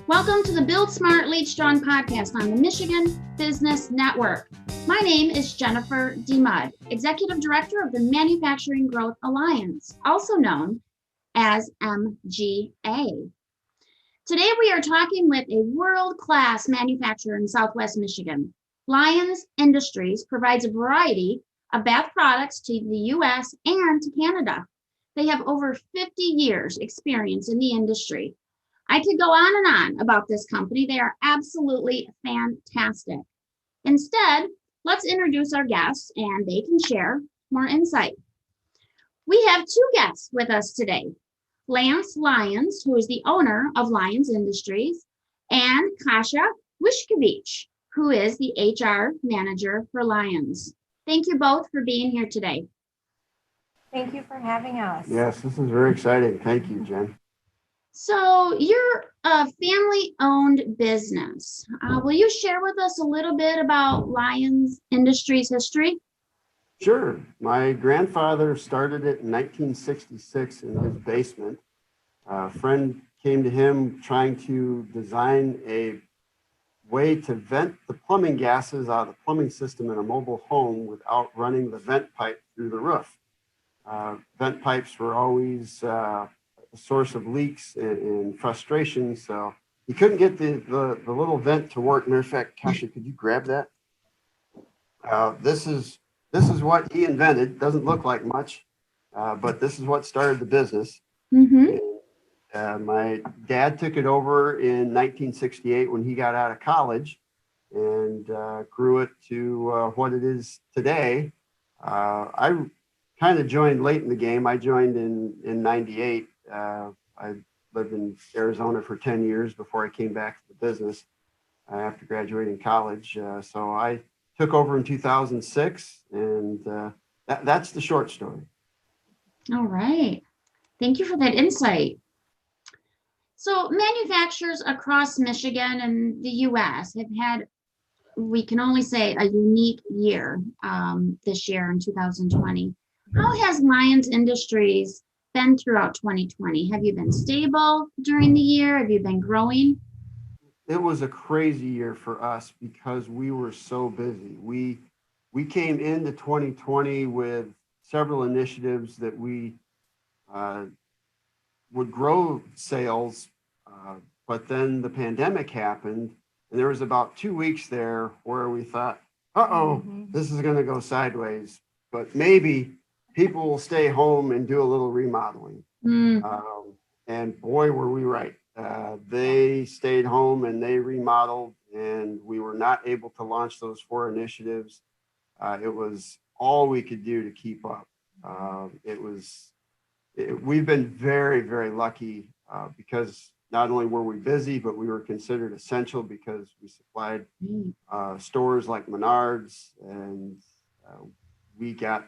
Welcome to the Build Smart, Lead Strong podcast on the Michigan Business Network. My name is Jennifer DeMudd, Executive Director of the Manufacturing Growth Alliance, also known as MGA. Today we are talking with a world-class manufacturer in Southwest Michigan. Lyons Industries provides a variety of bath products to the U.S. and to Canada. They have over 50 years experience in the industry. I could go on and on about this company. They are absolutely fantastic. Instead, let's introduce our guests and they can share more insight. We have two guests with us today. Lance Lyons, who is the owner of Lyons Industries, and Kasia Wyszkiewicz, who is the HR manager for Lyons. Thank you both for being here today. Thank you for having us. Yes, this is very exciting. Thank you, Jen. So you're a family-owned business. Will you share with us a little bit about Lyons Industries history? Sure. My grandfather started it in 1966 in his basement. A friend came to him trying to design a way to vent the plumbing gases out of the plumbing system in a mobile home without running the vent pipe through the roof. Vent pipes were always a source of leaks and frustration, so he couldn't get the little vent to work. Matter of fact, Kasia, could you grab that? This is what he invented. Doesn't look like much, but this is what started the business. Mm-hmm. My dad took it over in 1968 when he got out of college and grew it to what it is today. I kind of joined late in the game. I joined in 98. I lived in Arizona for 10 years before I came back to the business after graduating college. So I took over in 2006, and that's the short story. All right. Thank you for that insight. So manufacturers across Michigan and the U.S. have had, we can only say, a unique year this year in 2020. How has Lyons Industries been throughout 2020? Have you been stable during the year? Have you been growing? It was a crazy year for us because we were so busy. We came into 2020 with several initiatives that we would grow sales, but then the pandemic happened, and there was about 2 weeks there where we thought, this is going to go sideways, but maybe people will stay home and do a little remodeling. And boy, were we right. They stayed home and they remodeled, and we were not able to launch those 4 initiatives. It was all we could do to keep up. We've been very, very lucky because not only were we busy, but we were considered essential because we supplied stores like Menards, and we got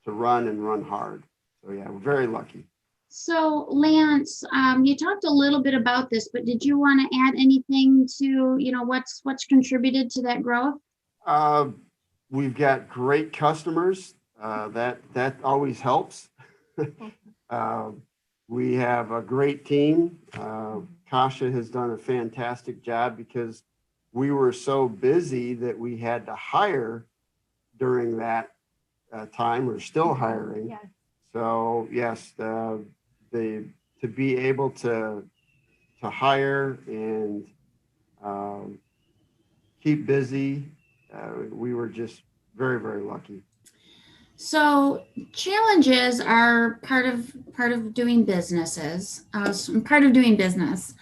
to run hard. So yeah, we're very lucky. So Lance, you talked a little bit about this, but did you want to add anything to, what's contributed to that growth? We've got great customers. That always helps. We have a great team. Kasia has done a fantastic job because we were so busy that we had to hire during that time. We're still hiring. Yes. So yes, to be able to hire and keep busy, we were just very, very lucky. So challenges are part of doing businesses. Part of doing business.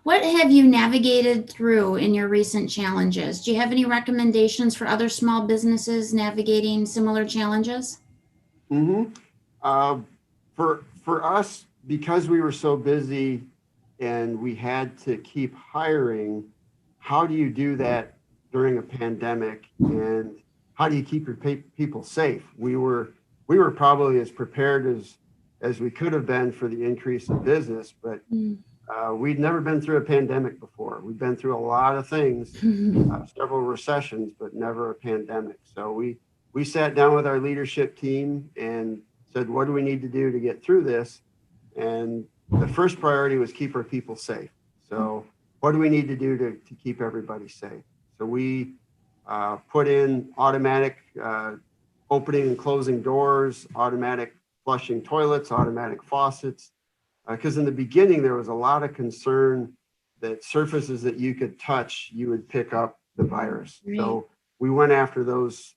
What have you navigated through in your recent challenges? Do you have any recommendations for other small businesses navigating similar challenges? Mm-hmm. For us, because we were so busy and we had to keep hiring, how do you do that during a pandemic, and how do you keep your people safe? We were probably as prepared as we could have been for the increase in business, but we'd never been through a pandemic before. We've been through a lot of things, several recessions, but never a pandemic. So we sat down with our leadership team and said, what do we need to do to get through this? And the first priority was keep our people safe. So what do we need to do to keep everybody safe? So we put in automatic opening and closing doors, automatic flushing toilets, automatic faucets. Because in the beginning, there was a lot of concern that surfaces that you could touch, you would pick up the virus. Right. So we went after those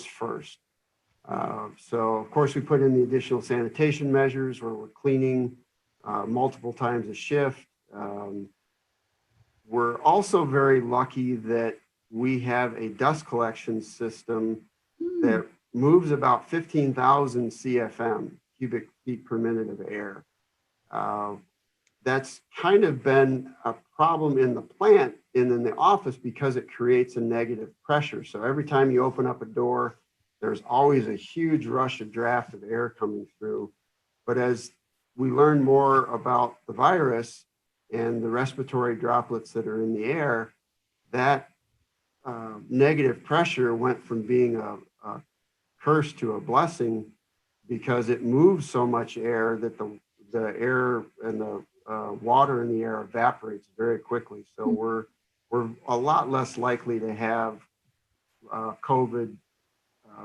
first. So of course, we put in the additional sanitation measures where we're cleaning multiple times a shift. We're also very lucky that we have a dust collection system that moves about 15,000 CFM, cubic feet per minute of air. That's kind of been a problem in the plant and in the office because it creates a negative pressure. So every time you open up a door, there's always a huge rush of draft of air coming through. But as we learn more about the virus and the respiratory droplets that are in the air, that negative pressure went from being a curse to a blessing because it moves so much air that the air and the water in the air evaporates very quickly. So we're a lot less likely to have COVID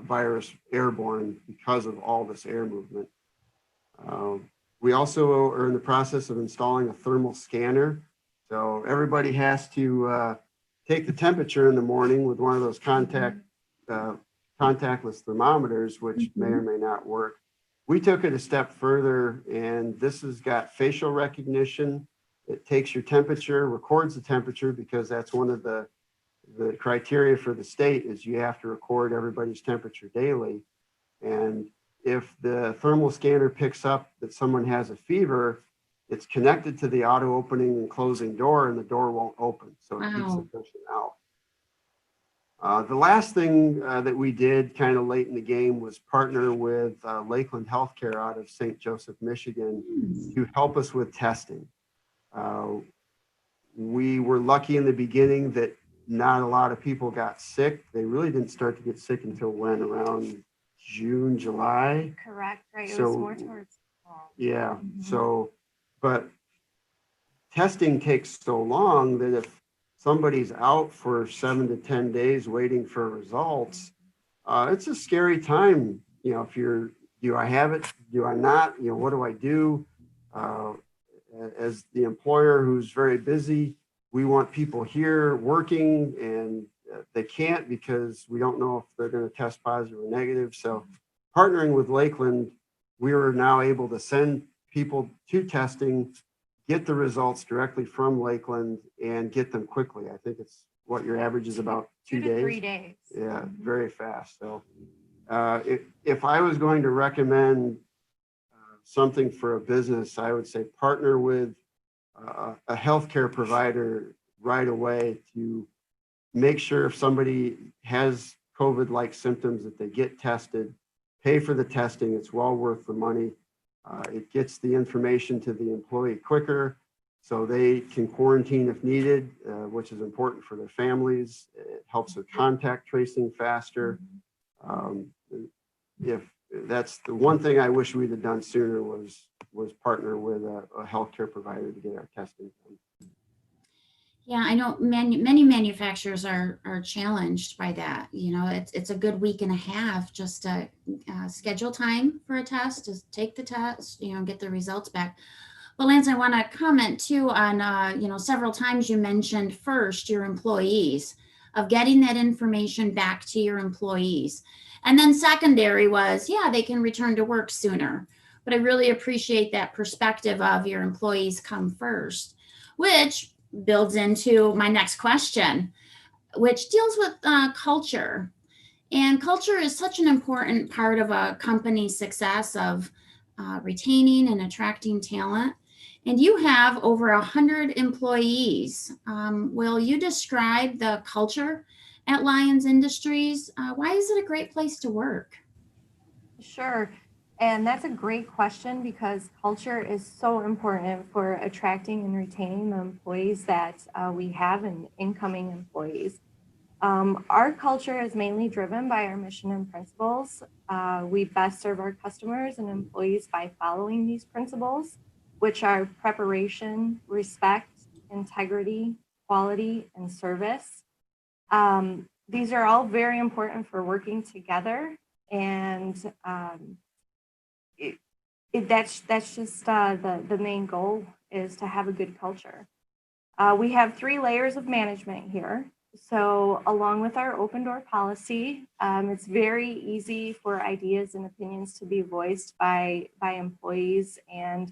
virus airborne because of all this air movement. We also are in the process of installing a thermal scanner. So everybody has to take the temperature in the morning with one of those contactless thermometers, which may or may not work. We took it a step further, and this has got facial recognition. It takes your temperature, records the temperature, because that's one of the criteria for the state is you have to record everybody's temperature daily. And if the thermal scanner picks up that someone has a fever, it's connected to the auto opening and closing door, and the door won't open. So it keeps the person out. The last thing that we did kind of late in the game was partner with Lakeland Healthcare out of St. Joseph, Michigan, to help us with testing. We were lucky in the beginning that not a lot of people got sick. They really didn't start to get sick until when? Around June, July? Correct, right. It So, was more towards fall. Yeah. So, but testing takes so long that if somebody's out for 7 to 10 days waiting for results, it's a scary time. You know, if you're, do I have it? Do I not? You know, what do I do? As the employer who's very busy, we want people here working, and they can't because we don't know if they're going to test positive or negative. So partnering with Lakeland, we were now able to send people to testing, get the results directly from Lakeland, and get them quickly. I think it's what your average is about 2 days. 2 to 3 days. Yeah, very fast. So if I was going to recommend something for a business, I would say partner with a healthcare provider right away to make sure if somebody has COVID-like symptoms that they get tested, pay for the testing. It's well worth the money. It gets the information to the employee quicker so they can quarantine if needed, which is important for their families. It helps with contact tracing faster. If that's the one thing I wish we'd have done sooner was partner with a healthcare provider to get our testing done. Yeah, I know many manufacturers are challenged by that. You know, it's a good week and a half just to schedule time for a test, to take the test, you know, get the results back. But Lance, I want to comment too on, you know, several times you mentioned first your employees, of getting that information back to your employees. And then secondary was, yeah, they can return to work sooner. But I really appreciate that perspective of your employees come first, which builds into my next question, which deals with culture. And culture is such an important part of a company's success of retaining and attracting talent. And you have over 100 employees. Will you describe the culture at Lyons Industries? Why is it a great place to work? Sure. And that's a great question because culture is so important for attracting and retaining the employees that we have and incoming employees. Our culture is mainly driven by our mission and principles. we best serve our customers and employees by following these principles, which are preparation, respect, integrity, quality, and service. These are all very important for working together, and that's just the main goal is to have a good culture. We have 3 layers of management here. So along with our open door policy, it's very easy for ideas and opinions to be voiced by employees and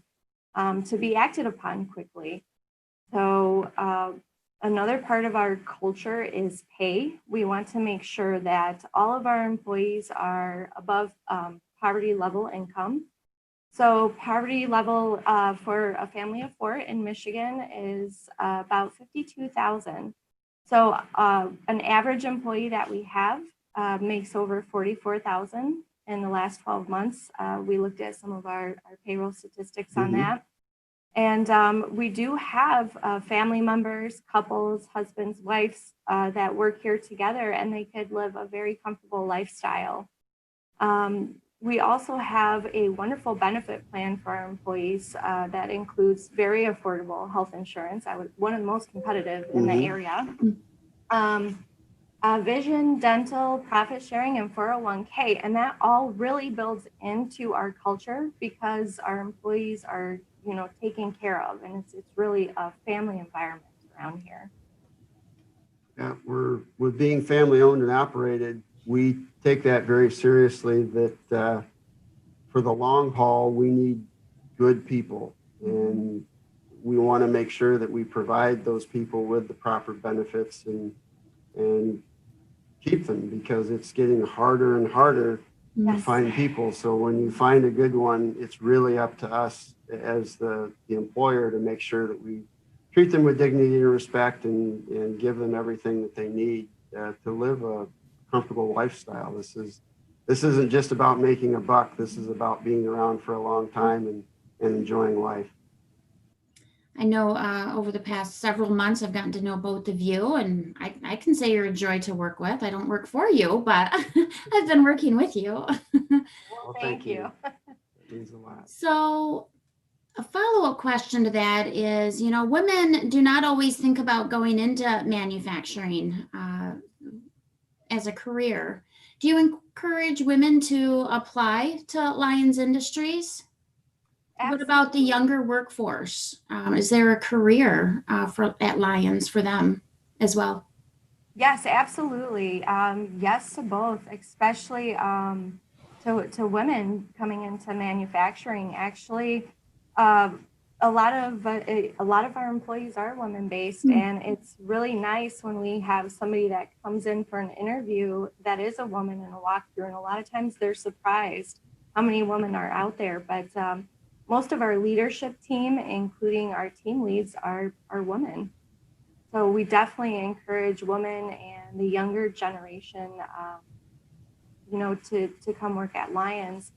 to be acted upon quickly. So another part of our culture is pay. We want to make sure that all of our employees are above poverty level income. So poverty level for a family of 4 in Michigan is about $52,000. So an average employee that we have makes over $44,000 in the last 12 months. We looked at some of our payroll statistics on that. And we do have family members, couples, husbands, wives that work here together, and they could live a very comfortable lifestyle. We also have a wonderful benefit plan for our employees that includes very affordable health insurance. One of the most competitive in the area. Vision, dental, profit sharing, and 401k. And that all really builds into our culture because our employees are, taken care of. And it's really a family environment around here. Yeah, with being family owned and operated, we take that very seriously that for the long haul, we need good people. And we want to make sure that we provide those people with the proper benefits and keep them, because it's getting harder and harder to find people. So when you find a good one, it's really up to us as the employer to make sure that we treat them with dignity and respect and give them everything that they need to live a comfortable lifestyle. This isn't just about making a buck. This is about being around for a long time and enjoying life. I know over the past several months, I've gotten to know both of you, and I can say you're a joy to work with. I don't work for you, but I've been working with you. Well, thank you. That means a lot. So a follow-up question to that is, women do not always think about going into manufacturing as a career. Do you encourage women to apply to Lyons Industries? Absolutely. What about the younger workforce? Is there a career at Lyons for them as well? Yes, absolutely. Yes to both, especially to women coming into manufacturing. Actually, a lot of our employees are women-based, and it's really nice when we have somebody that comes in for an interview that is a woman in a walkthrough, and a lot of times they're surprised how many women are out there. But most of our leadership team, including our team leads, are women. So we definitely encourage women and the younger generation, to come work at Lyons.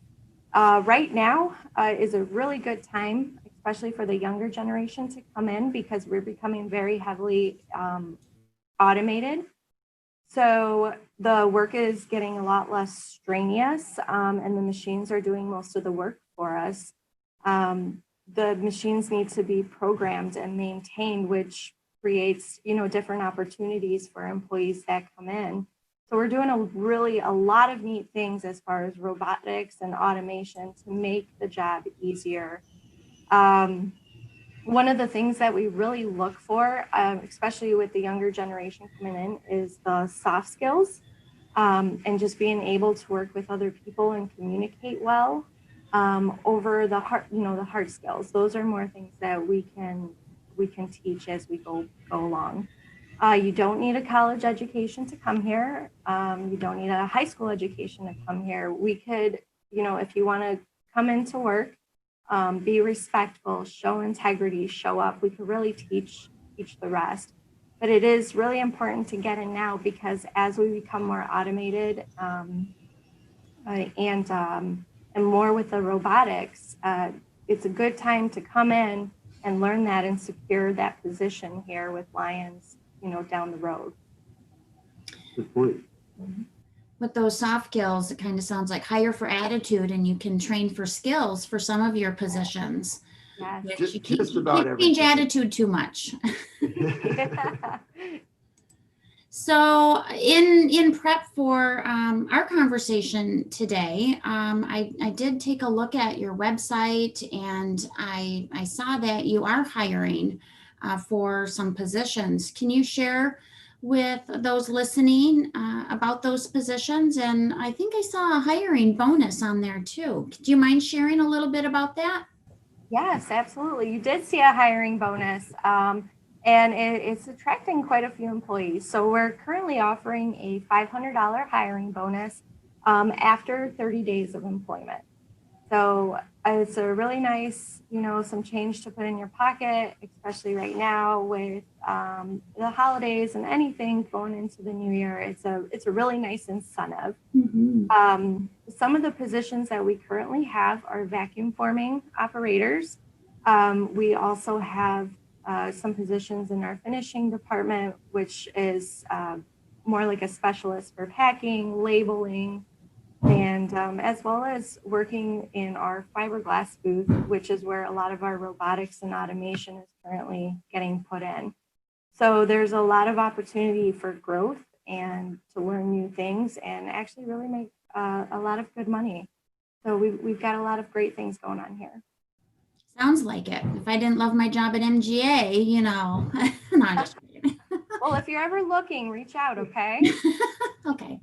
Right now is a really good time, especially for the younger generation, to come in because we're becoming very heavily automated. So the work is getting a lot less strenuous, and the machines are doing most of the work for us. The machines need to be programmed and maintained, which creates, different opportunities for employees that come in. So we're doing a lot of neat things as far as robotics and automation to make the job easier. One of the things that we really look for, especially with the younger generation coming in, is the soft skills, and just being able to work with other people and communicate well, over the hard skills. Those are more things that we can teach as we go along. You don't need a college education to come here. You don't need a high school education to come here. We could, if you want to come into work, be respectful, show integrity, show up, we could really teach the rest. But it is really important to get in now, because as we become more automated and more with the robotics, it's a good time to come in and learn that and secure that position here with Lyons, down the road. Good point. with those soft skills, it kind of sounds like hire for attitude, and you can train for skills for some of your positions. Yes. Which you Just can't about change everything. attitude too much. So in prep for our conversation today, I did take a look at your website, and I saw that you are hiring for some positions. Can you share with those listening about those positions? And I think I saw a hiring bonus on there too. Do you mind sharing a little bit about that? Yes, absolutely. You did see a hiring bonus, and it's attracting quite a few employees. So we're currently offering a $500 hiring bonus after 30 days of employment. So it's a really nice, some change to put in your pocket, especially right now with the holidays and anything going into the new year. It's a really nice incentive. Mm-hmm. Some of the positions that we currently have are vacuum forming operators. We also have some positions in our finishing department, which is more like a specialist for packing, labeling, and as well as working in our fiberglass booth, which is where a lot of our robotics and automation is currently getting put in. So there's a lot of opportunity for growth and to learn new things and actually really make a lot of good money. So we've got a lot of great things going on here. Sounds like it. If I didn't love my job at MGA, no, I'm just kidding. Well, if you're ever looking, reach out, okay? Okay.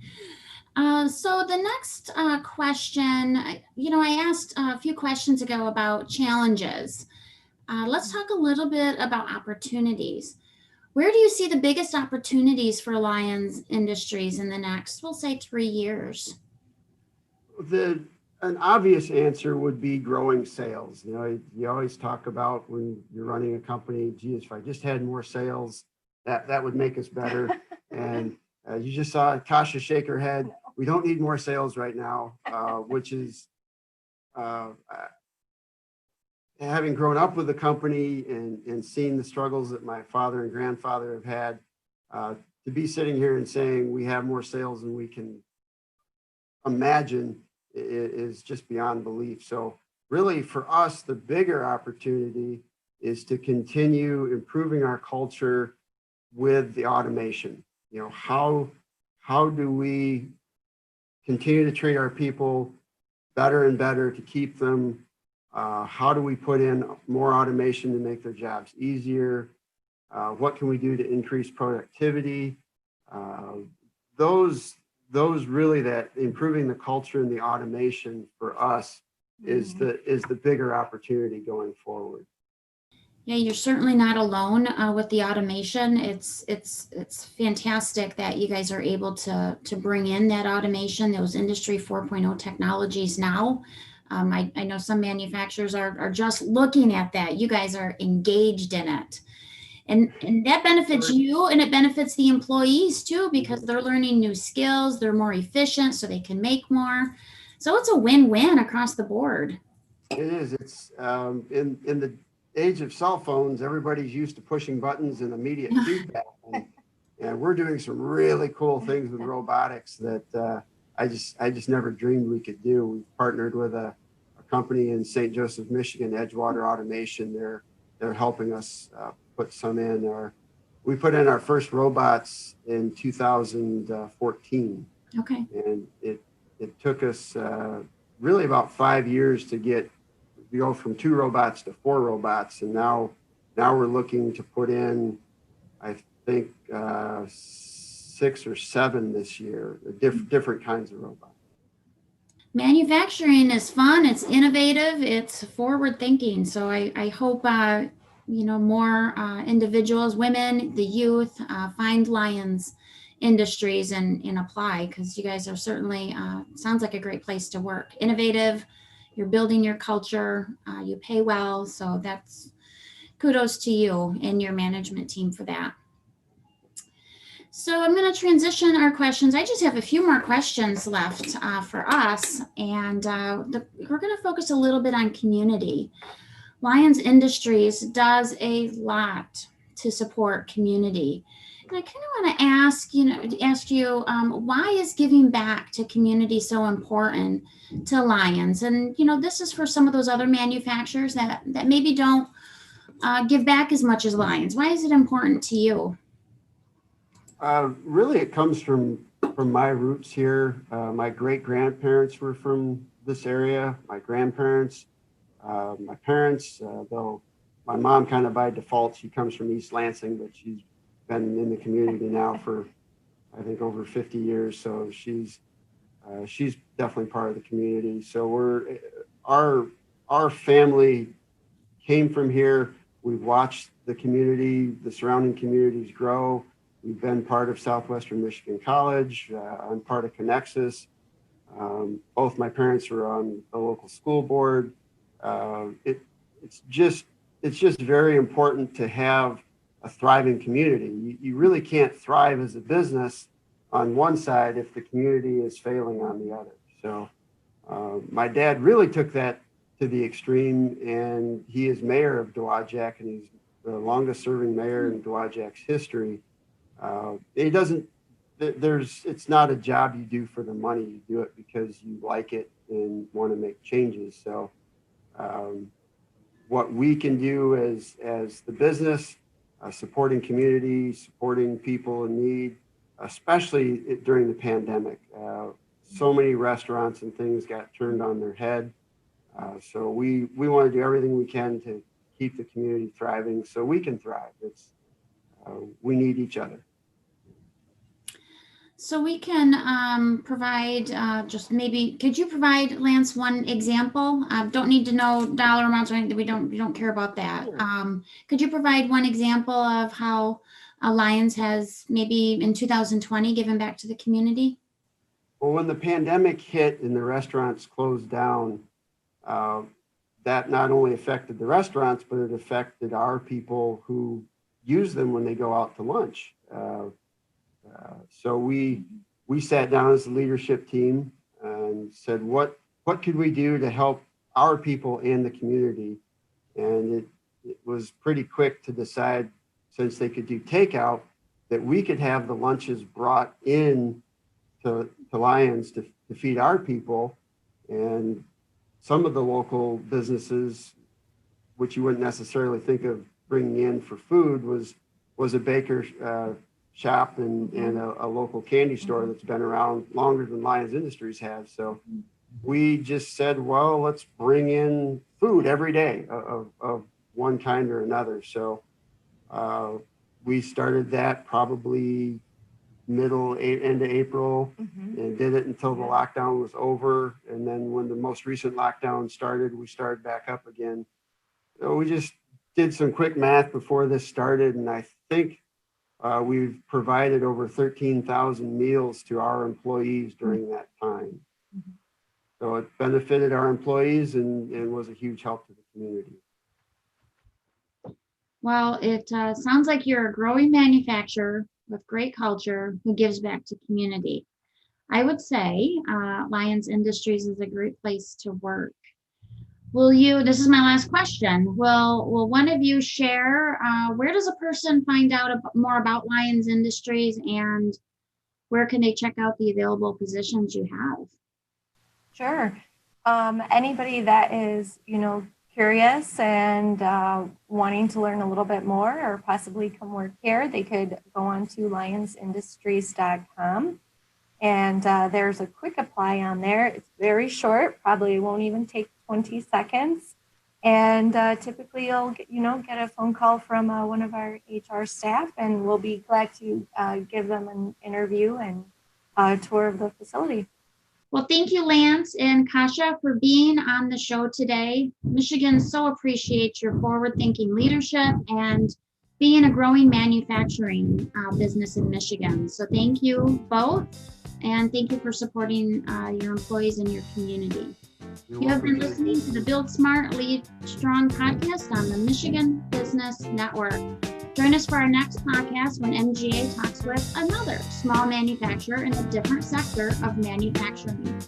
So the next question, I asked a few questions ago about challenges. Let's talk a little bit about opportunities. Where do you see the biggest opportunities for Lyons Industries in the next, we'll say, 3 years? An obvious answer would be growing sales. You always talk about when you're running a company, geez, if I just had more sales, that would make us better. And you just saw Kasha shake her head. We don't need more sales right now, which is having grown up with the company and seeing the struggles that my father and grandfather have had, to be sitting here and saying we have more sales than we can imagine is just beyond belief. So really for us, the bigger opportunity is to continue improving our culture with the automation. How do we continue to treat our people better and better to keep them? How do we put in more automation to make their jobs easier? What can we do to increase productivity? Those really, that improving the culture and the automation for us is the bigger opportunity going forward. Yeah, you're certainly not alone with the automation. It's fantastic that you guys are able to bring in that automation, those Industry 4.0 technologies now. I know some manufacturers are just looking at that. You guys are engaged in it. And that benefits you, and it benefits the employees too, because they're learning new skills, they're more efficient, so they can make more. So it's a win-win across the board. It is. It's in the age of cell phones, everybody's used to pushing buttons and immediate feedback. And we're doing some really cool things with robotics that I just never dreamed we could do. We've partnered with a company in St. Joseph, Michigan, Edgewater Automation. They're helping us put some in. We put in our first robots in 2014. Okay. And it took us really about 5 years to go from 2 robots to 4 robots. And now we're looking to put in, I think, 6 or 7 this year, different kinds of robots. Manufacturing is fun, it's innovative, it's forward thinking. So I hope more individuals, women, the youth, find Lyons Industries and apply, because you guys are certainly sounds like a great place to work. Innovative, you're building your culture, you pay well, so that's kudos to you and your management team for that. So I'm going to transition our questions. I just have a few more questions left for us, and we're going to focus a little bit on community. Lyons Industries does a lot to support community. And I kind of want to ask you, why is giving back to community so important to Lyons? And, this is for some of those other manufacturers that maybe don't give back as much as Lyons. Why is it important to you? Really, it comes from my roots here. My great grandparents were from this area. My grandparents, my parents, though my mom kind of by default, she comes from East Lansing, but she's been in the community now for, I think, over 50 years. So she's definitely part of the community. So our family came from here. We've watched the community, the surrounding communities grow. We've been part of Southwestern Michigan College. I'm part of Connexus. Both my parents were on the local school board. It's just very important to have a thriving community. You really can't thrive as a business on one side if the community is failing on the other. So my dad really took that to the extreme, and he is mayor of Dowagiac, and he's the longest serving mayor in Dowagiac's history. It's not a job you do for the money. You do it because you like it and want to make changes. So what we can do as the business, supporting community, supporting people in need, especially during the pandemic. So many restaurants and things got turned on their head. So we want to do everything we can to keep the community thriving so we can thrive. We need each other. So we can provide just maybe, could you provide, Lance, one example? Don't need to know dollar amounts or anything. We don't care about that. Sure. Could you provide one example of how Lyons has maybe in 2020 given back to the community? Well, when the pandemic hit and the restaurants closed down, that not only affected the restaurants, but it affected our people who use them when they go out to lunch. So we sat down as a leadership team and said, what could we do to help our people and the community? And it was pretty quick to decide, since they could do takeout, that we could have the lunches brought in to Lyons to feed our people. And some of the local businesses, which you wouldn't necessarily think of bringing in for food, was a baker shop and a local candy store that's been around longer than Lyons Industries has. So we just said, well, let's bring in food every day of one kind or another. So we started that probably end of April, and did it until the lockdown was over. And then when the most recent lockdown started, we started back up again. So we just did some quick math before this started, and I think we've provided over 13,000 meals to our employees during that time. So it benefited our employees and was a huge help to the community. Well, it sounds like you're a growing manufacturer with great culture who gives back to community. I would say Lyons Industries is a great place to work. This is my last question, will one of you share where does a person find out more about Lyons Industries, and where can they check out the available positions you have? Sure. Anybody that is, curious and wanting to learn a little bit more or possibly come work here, they could go on to lyonsindustries.com. And there's a quick apply on there. It's very short, probably won't even take 20 seconds. And typically you'll get a phone call from one of our HR staff, and we'll be glad to give them an interview and a tour of the facility. Well, thank you, Lance and Kasha, for being on the show today. Michigan so appreciates your forward-thinking leadership and being a growing manufacturing business in Michigan. So thank you both, and thank you for supporting your employees and your community. You have been listening to the Build Smart, Lead Strong podcast on the Michigan Business Network. Join us for our next podcast when MGA talks with another small manufacturer in a different sector of manufacturing.